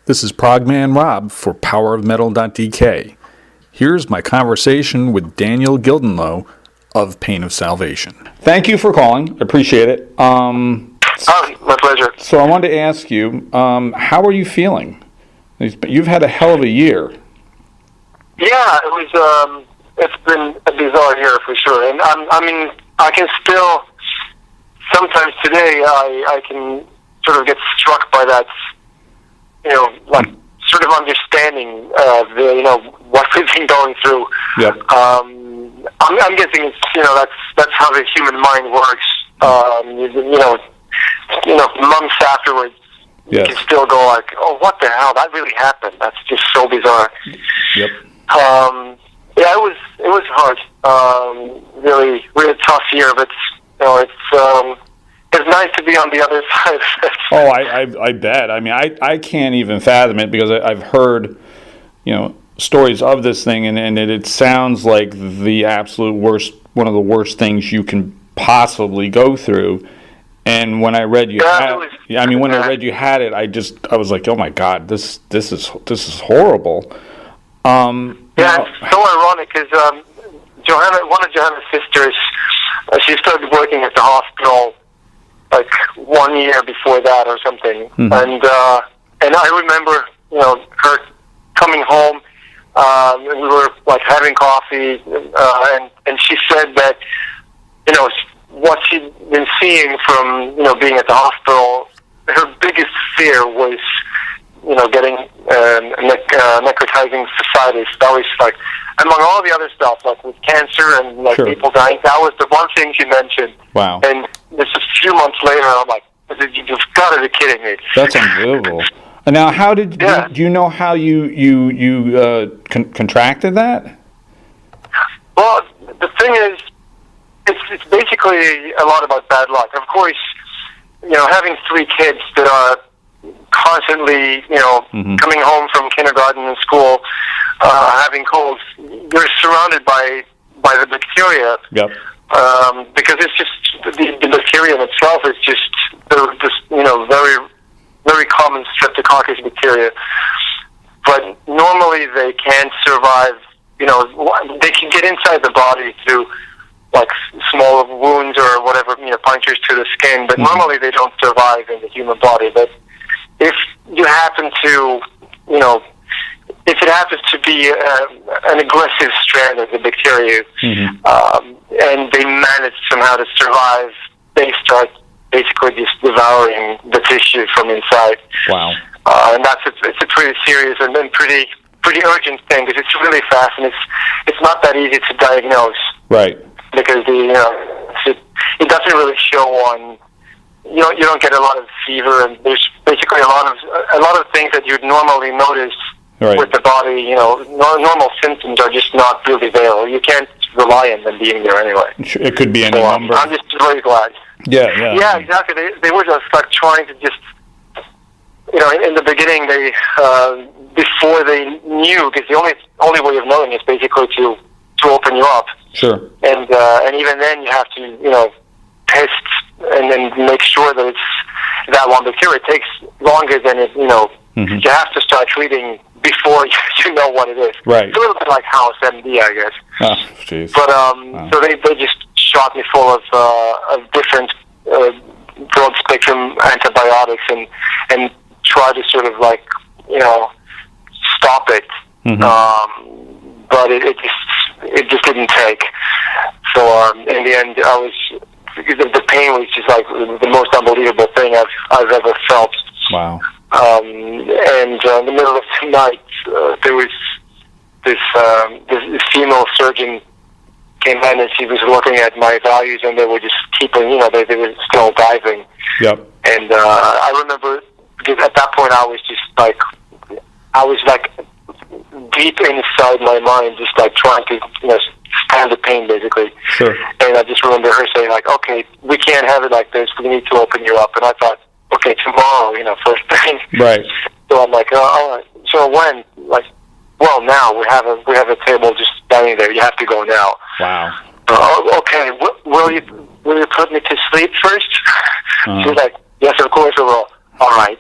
This is Progman Rob for PowerOfMetal.dk. Here's my conversation with Daniel Gildenlöw of Pain of Salvation. Thank you for calling. Appreciate it. My pleasure. So I wanted to ask you, how are you feeling? You've had a hell of a year. Yeah, it's been a bizarre year for sure. And I can still, sometimes today, I can sort of get struck by that, sort of understanding of what we've been going through. Yep. I'm guessing it's that's how the human mind works. Months afterwards, yes, you can still go like, "Oh, what the hell? That really happened? That's just so bizarre." Yep. Yeah, it was hard. Really tough year, but it's nice to be on the other side of it. Oh, I bet. I mean, I can't even fathom it because I've heard, stories of this thing, and it sounds like the absolute worst, one of the worst things you can possibly go through. And when I read you had it, I was like, oh my God, this is horrible. It's so ironic because one of Johanna's sisters, she started working at the hospital like 1 year before that or something, mm-hmm. and I remember her coming home, and we were like having coffee, and she said that what she'd been seeing from being at the hospital, her biggest fear was getting necrotizing fasciitis. That was like, among all the other stuff, like with cancer and like sure. people dying, that was the one thing she mentioned. Wow. And just a few months later, I'm like, you've got to be kidding me. That's unbelievable. Now, do you know how you contracted that? Well, the thing is, it's basically a lot about bad luck. Of course, having 3 kids that are constantly, mm-hmm. coming home from kindergarten and school, having colds, you're surrounded by the bacteria. Yep. Because it's just the bacterium itself is just very, very common streptococcus bacteria. But normally they can't survive. They can get inside the body through like small wounds or whatever, punctures to the skin. But mm-hmm. normally they don't survive in the human body. But if you happen to, if it happens to be an aggressive strand of the bacteria, mm-hmm. And they manage somehow to survive, they start basically just devouring the tissue from inside. Wow. And it's a pretty serious and then pretty urgent thing because it's really fast and it's not that easy to diagnose. Right. Because it doesn't really show on. You don't get a lot of fever, and there's basically a lot of things that you'd normally notice right. with the body. Normal symptoms are just not really there. You can't rely on them being there anyway. It could be any number. I'm just very glad. Yeah, exactly. They were just like trying to just, in the beginning they before they knew, because the only way of knowing is basically to open you up. Sure. And even then you have to test and then make sure that it's that one bacteria. It takes longer than it, mm-hmm. you have to start treating before you know what it is. Right. It's a little bit like House MD, I guess. Oh, jeez. But, so they just shot me full of different broad spectrum antibiotics and try to sort of like, stop it. Mm-hmm. But it just didn't take. So, in the end, because the pain was just like the most unbelievable thing I've ever felt. Wow. And in the middle of the night, there was this female surgeon came in and she was looking at my values and they were just keeping, they were still diving. Yep. And I remember because at that point I was like deep inside my mind, just like trying to stand the pain basically. Sure. And I just remember her saying like, okay, we can't have it like this. We need to open you up. And I thought, okay, tomorrow, first thing. Right. So I'm like, all right. So when? Like, well, now we have a table just standing there. You have to go now. Wow. Okay. Will you put me to sleep first? Uh-huh. She was like, yes, of course I will. All right.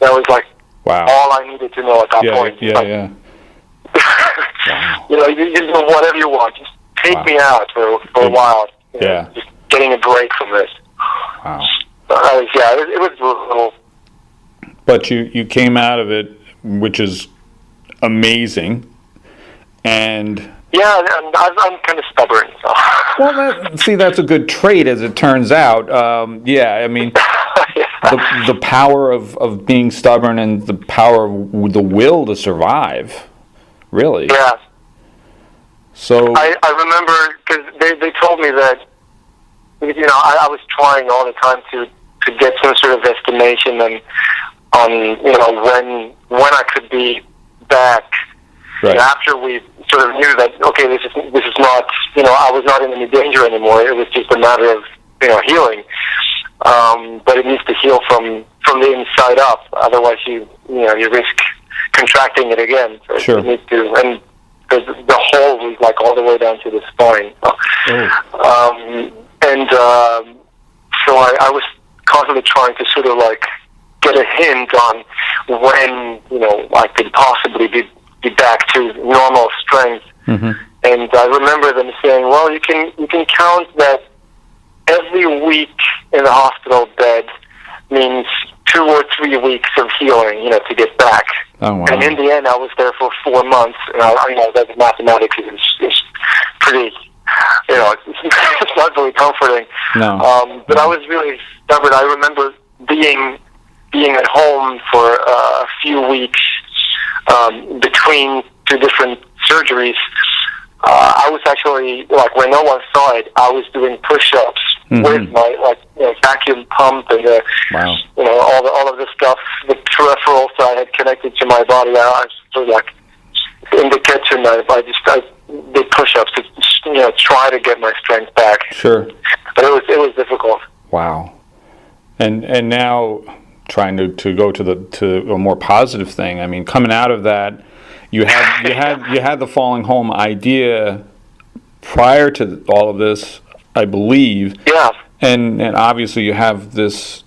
That was like Wow. all I needed to know at that point. Yeah. Wow. You do whatever you want. Just take me out for a while. Just getting a break from this. Wow. It was brutal. But you came out of it, which is amazing. And yeah, and I'm kind of stubborn. So. Well, that's a good trait, as it turns out. I mean, the power of being stubborn and the power of the will to survive, really. Yeah. So I remember, because they told me that, I was trying all the time to get some sort of estimation on when I could be back. right. And after we sort of knew that, okay, this is not, I was not in any danger anymore. It was just a matter of, healing. But it needs to heal from the inside up. Otherwise, you risk contracting it again. So Sure. You need to, and the hole was like all the way down to the spine. So I was constantly trying to sort of like get a hint on when I could possibly be back to normal strength. Mm-hmm. And I remember them saying, well, you can count that every week in the hospital bed means 2 or 3 weeks of healing, to get back. Oh, wow. And in the end, I was there for 4 months. And I know that mathematics is pretty, it's not very comforting. No. But I was really stubborn. I remember being at home for a few weeks between 2 different surgeries. I was actually, like, when no one saw it, I was doing push-ups with my vacuum pump and wow. all of the stuff, the peripherals that I had connected to my body. I was sort of like in the kitchen. I did push-ups to try to get my strength back. Sure. But it was difficult. Wow. And now trying to go to a more positive thing. I mean, coming out of that, you had the falling home idea prior to all of this, I believe. Yeah. And obviously you have this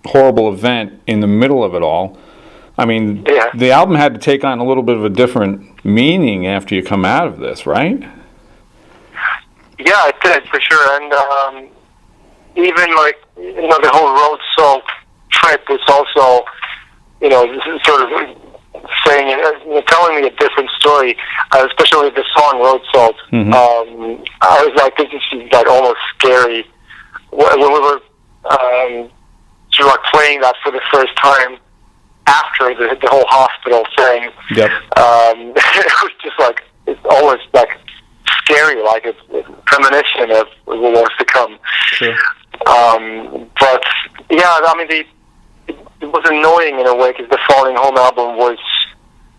horrible event in the middle of it all. I mean, the album had to take on a little bit of a different meaning after you come out of this, right? Yeah, it did, for sure. And even the whole Road Salt trip was also, sort of saying, telling me a different story, especially the song Road Salt. Mm-hmm. I was like, this is like almost scary. When we were sort of like playing that for the first time after the whole hospital thing, yep. It was just like, it's almost like scary, like a premonition of what was to come. Sure. But yeah, I mean, it was annoying in a way because the Falling Home album was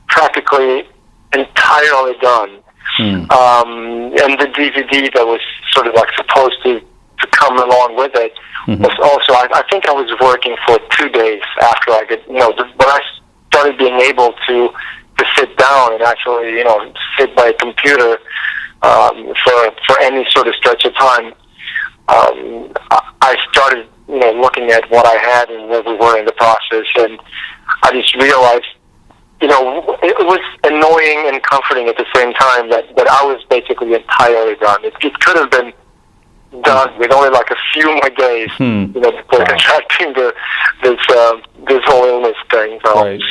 practically entirely done. And the DVD that was sort of like supposed to come along with it was also, I think I was working for 2 days after I get, when I started being able to sit down and actually, sit by a computer for any sort of stretch of time. I started, looking at what I had and where we were in the process, and I just realized, it was annoying and comforting at the same time that I was basically entirely done. It could have been done with only like a few more days, before contracting this whole illness thing. So right.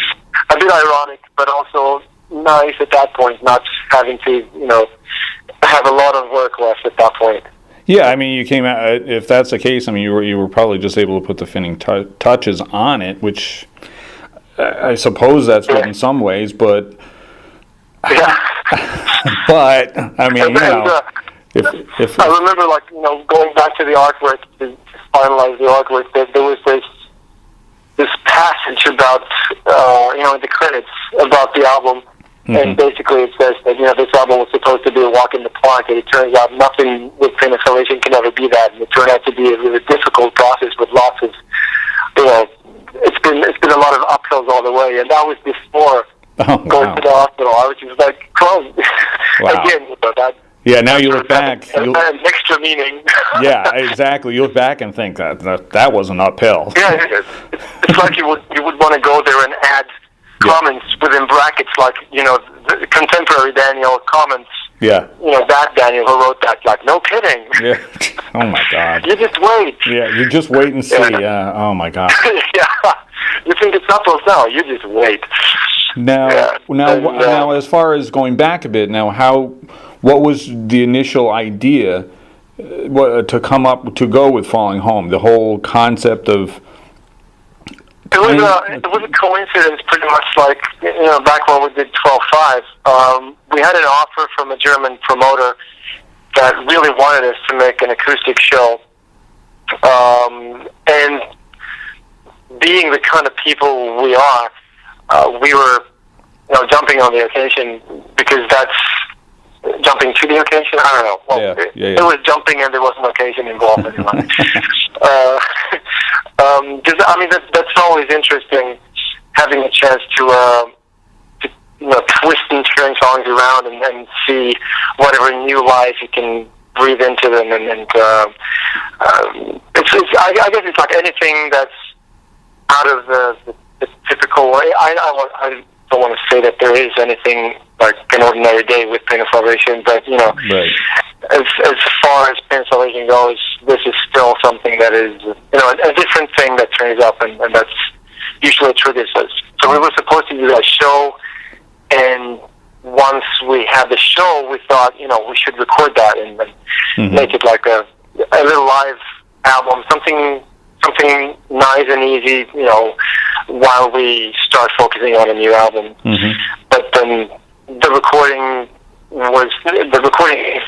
A bit ironic, but also nice at that point, not having to, have a lot of work left at that point. Yeah, I mean, you came out. If that's the case, I mean, you were probably just able to put the finishing touches on it, which I suppose that's good in some ways, but yeah. but I mean, if I remember, like, going back to the artwork to finalize the artwork, there was this passage about in the credits about the album. And basically it says that, this album was supposed to be a walk in the park, and it turns out nothing with Pain Isolation can ever be that. And it turned out to be a really difficult process with lots of, it's been a lot of uphills all the way. And that was before going to the hospital. I was just like, Wow. again, Yeah, now you look back. An extra meaning. Yeah, exactly. You look back and think that was an uphill. Yeah, it's like you would want to go there and add comments within brackets, like, the contemporary Daniel comments. Yeah. That Daniel who wrote that, like, no kidding. Yeah. Oh my God. You just wait. Yeah, you just wait and see. Yeah. Oh my God. Yeah. You think it's apples now? You just wait. Now, as far as going back a bit, what was the initial idea to go with Falling Home? The whole concept of it was a coincidence, pretty much, like, back when we did 12/5. We had an offer from a German promoter that really wanted us to make an acoustic show, and being the kind of people we are, we were, jumping on the occasion, because that's jumping to the occasion. I don't know. Well, it was jumping, and there was an occasion involved anyway. Because that's always interesting, having a chance to twist and turn songs around and see whatever new life you can breathe into them, and I guess it's like anything that's out of the typical way. I don't want to say that there is anything like an ordinary day with Pain of Salvation, but right. As far as Pain of Salvation goes, this is still something that is a different thing that turns up, and that's usually triggers us. So we were supposed to do that show, and once we had the show, we thought we should record that and make it like a little live album, something nice and easy, while we start focusing on a new album. But then the recording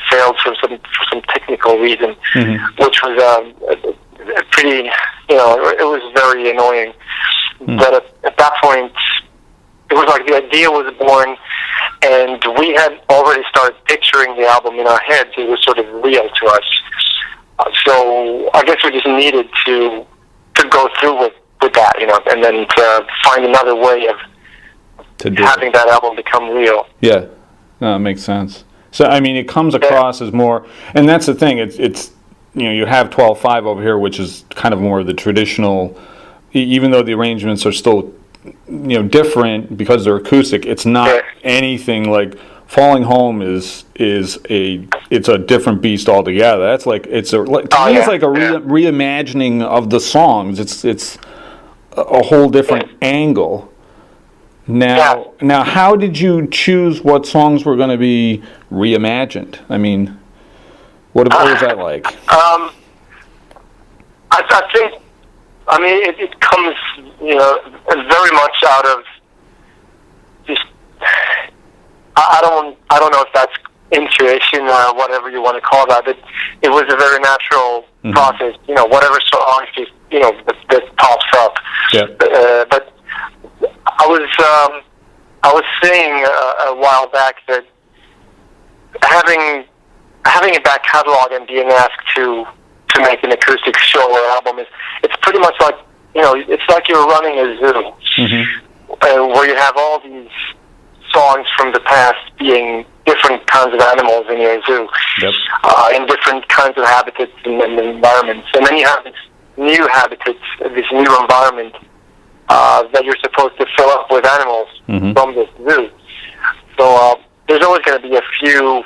failed for some technical reason, which was a pretty, it was very annoying. But at that point, it was like the idea was born, and we had already started picturing the album in our heads. It was sort of real to us. So I guess we just needed to go through with that, and then to find another way of having that album become real. Yeah, no, it makes sense. So I mean, it comes across as more, and that's the thing. It's you have 12/5 over here, which is kind of more of the traditional. Even though the arrangements are still different because they're acoustic, it's not anything like Falling Home is a different beast altogether. That's like it's a reimagining of the songs. It's a whole different angle. Now, how did you choose what songs were going to be reimagined? I mean, what was that like? I think, it comes, very much out of just. I don't know if that's intuition or whatever you want to call that, but it was a very natural process. Whatever song just that pops up. Yeah. But I was saying a while back that having a back catalog and being asked to make an acoustic show or album it's pretty much like it's like you're running a zoo, where you have all these songs from the past being different kinds of animals in your zoo, in different kinds of habitats and environments, and then you have this new habitat, this new environment that you're supposed to fill up with animals from this zoo. So there's always going to be a few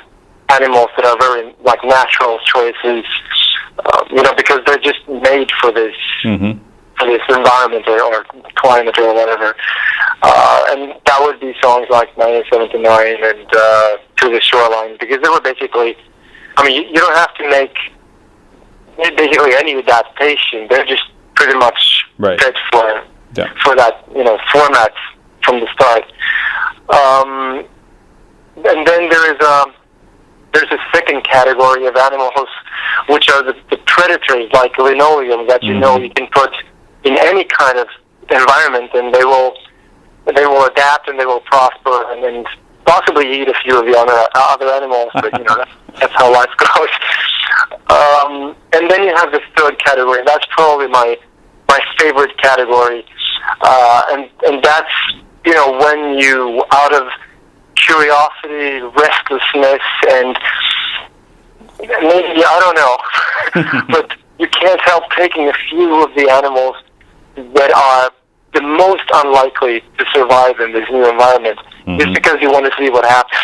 animals that are very natural choices, because they're just made for this environment or climate or whatever. And that would be songs like 1979 and To the Shoreline, because they were basically, you don't have to make basically any adaptation. They're just pretty much fit for that format from the start. And then there's a second category of animals, which are the predators, like linoleum, that you can put in any kind of environment, and they will adapt and they will prosper, and then possibly eat a few of the other animals. But that's how life goes. And then you have the third category. That's probably my favorite category, and that's when you, out of curiosity, restlessness, and maybe, I don't know. But you can't help taking a few of the animals that are the most unlikely to survive in this new environment, just because you want to see what happens.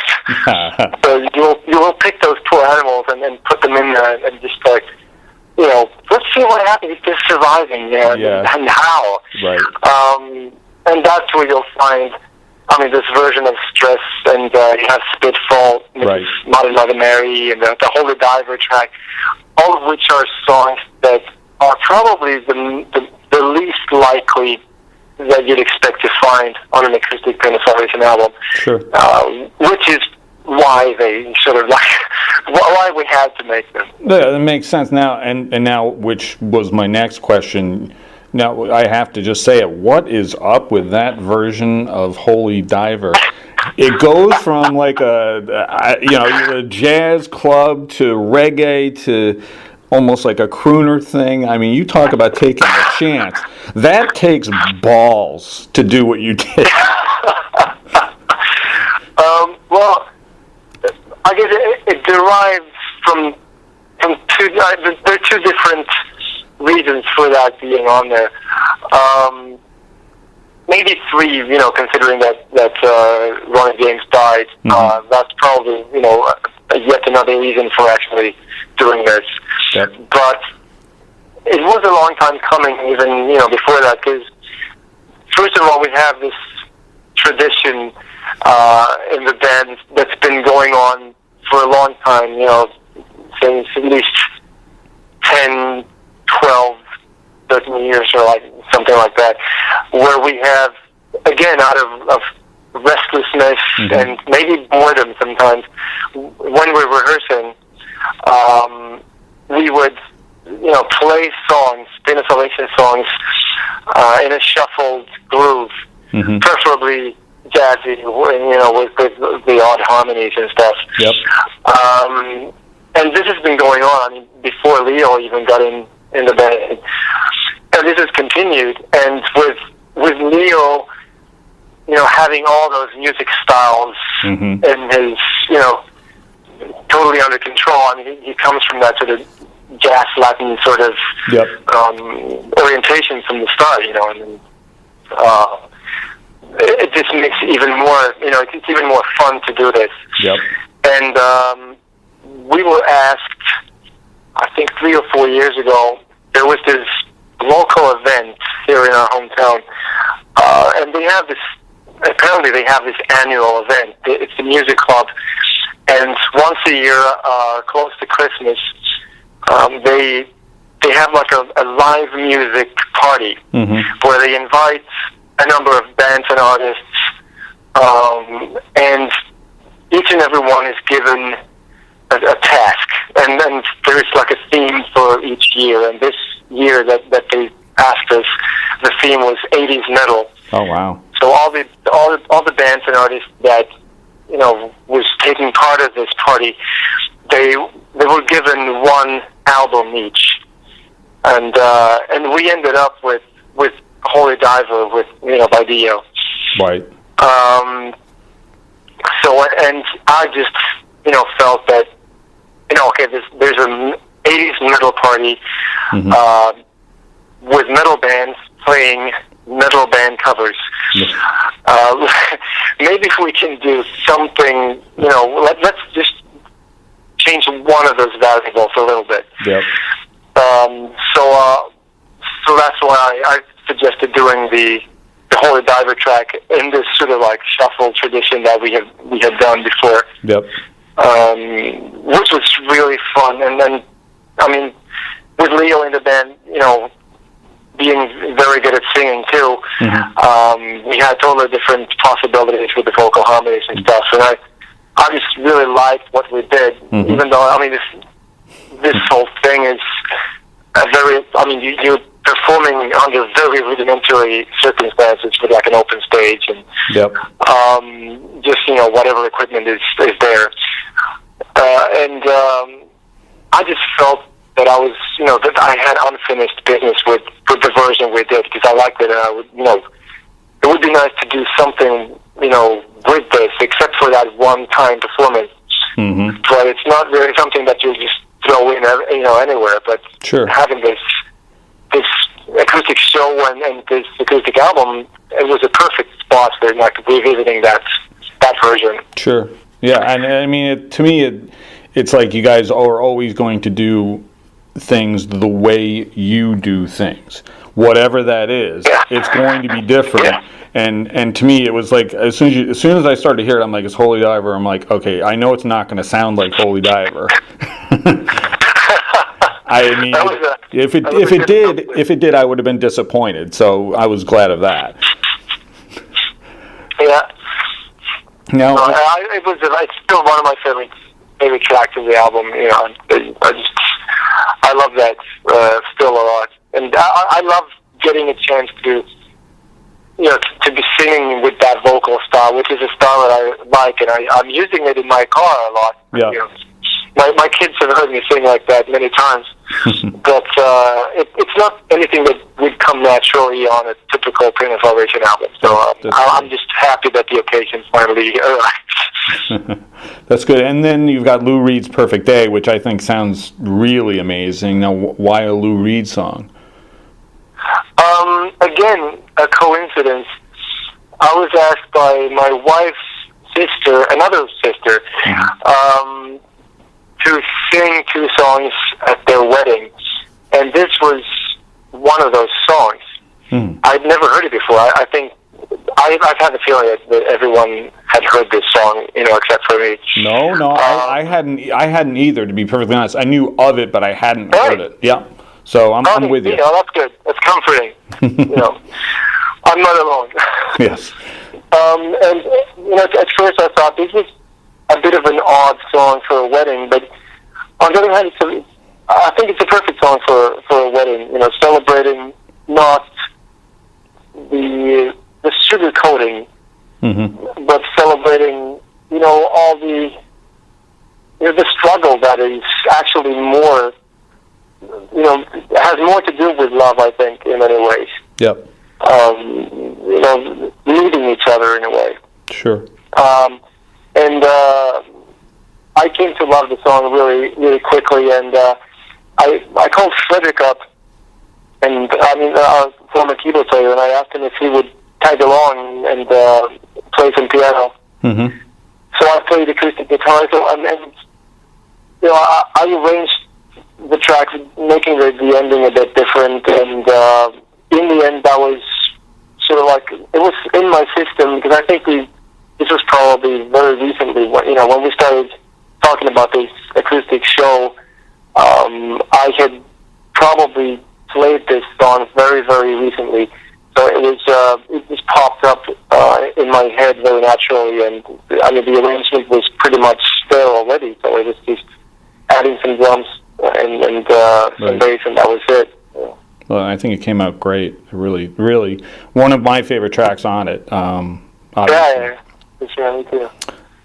So you will pick those poor animals and then put them in there and just like, let's see what happens if they're surviving and how. Right. And that's where you'll find, this version of Stress, and you have Spitfall, right. Mother Mary, and the Holy Diver track, all of which are songs that are probably the least likely that you'd expect to find on an acoustic Pennsylvania album. Sure. Which is why they sort of why we had to make them. Yeah, that makes sense. Now, and now, which was my next question. Now, I have to just say it. What is up with that version of Holy Diver? It goes from like a jazz club to reggae to almost like a crooner thing. I mean, you talk about taking a chance. That takes balls to do what you did. Well, I guess it derives from two. There are two different reasons for that being on there. Maybe three, considering that Ronnie James died. That's probably, yet another reason for actually doing this. Yep. But it was a long time coming, even, before that, because first of all, we have this tradition in the band that's been going on for a long time, since at least 10, 12, 13 years or something like that, where we have, again, out of restlessness and maybe boredom sometimes, when we're rehearsing, we would, play songs, Pennsylvania songs, in a shuffled groove, preferably jazzy, with the odd harmonies and stuff. Yep. And this has been going on, before Leo even got in the band. And this has continued, and with Leo, having all those music styles in his, totally under control. He comes from that sort of jazz Latin sort of orientation from the start, and it just makes it even more, it's even more fun to do this. Yep. And we were asked, I think 3 or 4 years ago, there was this local event here in our hometown, and apparently they have this annual event. It's a music club, and once a year, close to Christmas, they have like a live music party where they invite a number of bands and artists, and each and every one is given a task, and then there's like a theme for each year. And this year that they asked us, the theme was 80s metal. Oh wow! So all the bands and artists that was taking part of this party, they were given one album each, and we ended up with Holy Diver by Dio. Right. So, and I just felt that okay, there's an 80s metal party with metal bands playing metal band covers. Yes. Maybe if we can do something, let's just change one of those variables a little bit. Yep. So that's why I suggested doing the Holy Diver track in this sort of like shuffle tradition that we had done before. Yep. Which was really fun. And then, with Leo in the band, being very good at singing too, we had totally different possibilities with the vocal harmonies and stuff. And I just really liked what we did, even though, this whole thing is you're performing under very rudimentary circumstances with like an open stage and just whatever equipment is there, and I just felt that I was that I had unfinished business with the version we did, because I liked it, and I would it would be nice to do something with this, except for that one time performance. But it's not really something that you just throw in, anywhere. But Sure. having this acoustic show and this acoustic album, it was a perfect spot for like revisiting that version. Sure. Yeah, and I mean, to me, it's like you guys are always going to do things the way you do things, whatever that is. Yeah. It's going to be different. Yeah. And to me, it was like as soon as I started to hear it, I'm like, it's Holy Diver. I'm like, okay, I know it's not going to sound like Holy Diver. I mean, if it did, I would have been disappointed. So I was glad of that. Yeah. Now, it's still one of my favorite tracks of the album. I love that still a lot, and I love getting a chance to to be singing with that vocal style, which is a style that I like, and I'm using it in my car a lot. Yeah. My kids have heard me sing like that many times, but it's not anything that would come naturally on a typical Prima Salvation album. So I'm just happy that the occasion finally arrived. That's good. And then you've got Lou Reed's Perfect Day, which I think sounds really amazing. Now, why a Lou Reed song? Again, a coincidence. I was asked by my wife's sister, another sister, to sing 2 songs at their wedding, and this was one of those songs. I'd never heard it before. I think I've had the feeling that everyone had heard this song, except for me. No, I hadn't either. To be perfectly honest, I knew of it, but I hadn't heard it. Yeah, so I'm with you. That's good. That's comforting. I'm not alone. Yes. And at first I thought this was a bit of an odd song for a wedding, but on the other hand, I think it's a perfect song for a wedding. Celebrating not the sugar coating, but celebrating all the struggle that is actually more has more to do with love. I think in many ways. Yep. Needing each other in a way. Sure. And I came to love the song really, really quickly, and I called Frederick up, and our former keyboard player, and I asked him if he would tag along and play some piano. So I played acoustic guitar, I arranged the tracks, making the ending a bit different, and in the end, that was sort of like, it was in my system, because I think this was probably very recently, when we started talking about this acoustic show, I had probably played this song very, very recently, so it just popped up in my head very naturally, and the arrangement was pretty much there already, so it was just adding some drums and some bass, and that was it. Well, I think it came out great. Really, really, one of my favorite tracks on it. Yeah, it's really too.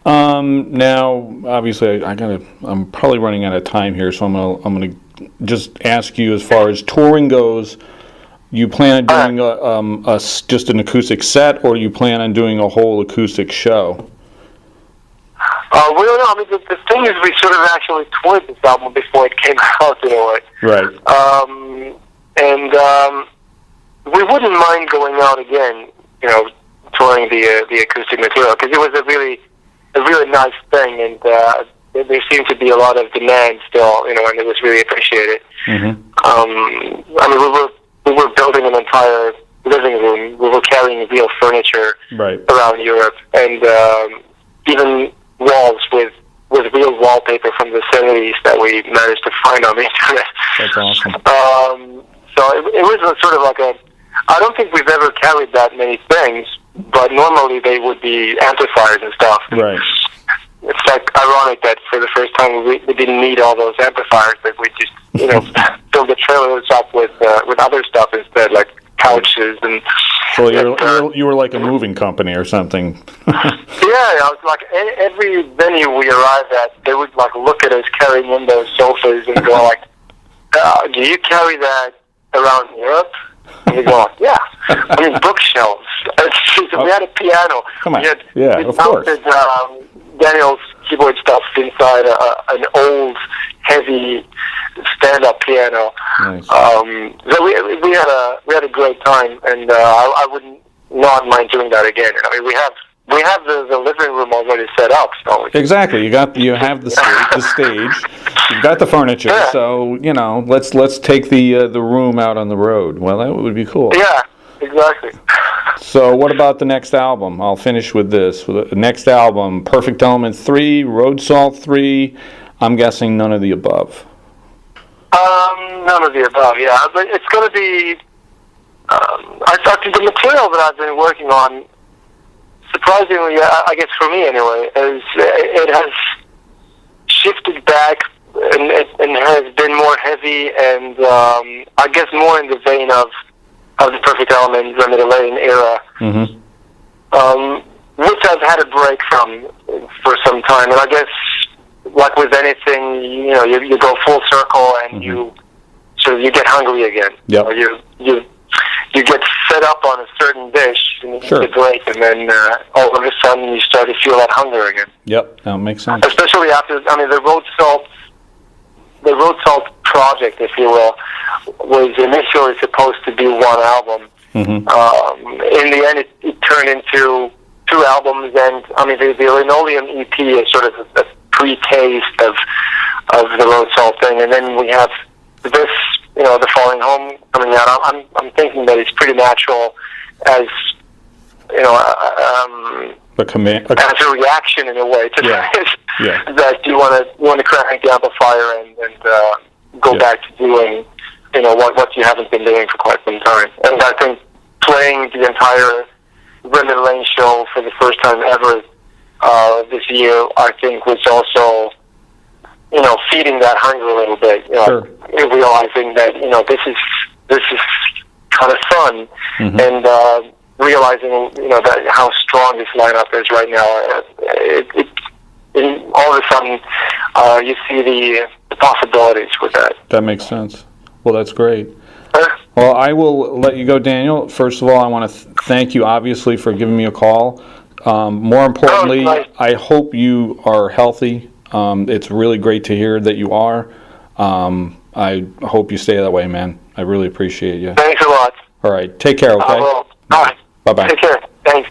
Now, obviously, I'm probably running out of time here, so I'm gonna just ask you, as far as touring goes, you plan on doing just an acoustic set, or you plan on doing a whole acoustic show? Well, no, the thing is, we sort of actually toured this album before it came out, in a way. Right. And we wouldn't mind going out again, touring the acoustic material, because it was a really nice thing, and there seemed to be a lot of demand still, and it was really appreciated. We were building an entire living room. We were carrying real furniture around Europe, and even walls with real wallpaper from the 70s that we managed to find on the internet. That's awesome. So it was sort of like I don't think we've ever carried that many things, but normally they would be amplifiers and stuff. Right. It's like ironic that for the first time we didn't need all those amplifiers, that we just, filled the trailers up with other stuff instead, like couches and... So you were like a moving company or something. Yeah, I was like, every venue we arrived at, they would like look at us carrying in those sofas and go like, do you carry that around Europe? And we go, yeah. Bookshelves. We had a piano. Come on. We of course. mounted Daniel's keyboard stuff inside an old, heavy stand-up piano. Nice. So we had a great time, and I wouldn't not mind doing that again. I mean, we have the living room already set up. So Exactly. You have the stage. You've got the furniture. Yeah. So let's take the room out on the road. Well, that would be cool. Yeah, exactly. So what about the next album? I'll finish with this. The next album, Perfect Element 3, Road Salt 3. I'm guessing none of the above. None of the above. Yeah, but it's going to be. I thought the material that I've been working on, surprisingly, I guess for me anyway, is it has shifted back and has been more heavy and I guess more in the vein of the Perfect Element and the Delaying era, which I've had a break from for some time. And I guess, like with anything, you go full circle and you get hungry again. Yep. Or you get set up on a certain dish and you Sure. take a break, and then all of a sudden you start to feel that hunger again. Yep, that makes sense. Especially after, the Road Salt project, if you will, was initially supposed to be one album. In the end, it turned into two albums, and the Linoleum EP is sort of a pre-taste of the Road Salt thing, and then we have this, The Falling Home coming out. I'm thinking that it's pretty natural as as a reaction in a way to that you want to crank the amplifier and go back to doing what you haven't been doing for quite some time. And I think playing the entire Brendan Lane show for the first time ever this year, I think was also feeding that hunger a little bit. Sure. Realizing that this is kind of fun, and realizing that how strong this lineup is right now. And all of a sudden, you see the possibilities with that. That makes sense. Well, that's great. Well, I will let you go, Daniel. First of all, I want to thank you, obviously, for giving me a call. More importantly, nice. I hope you are healthy. It's really great to hear that you are. I hope you stay that way, man. I really appreciate you. Thanks a lot. All right. Take care, okay? I will. All right. Bye-bye. Take care. Thanks.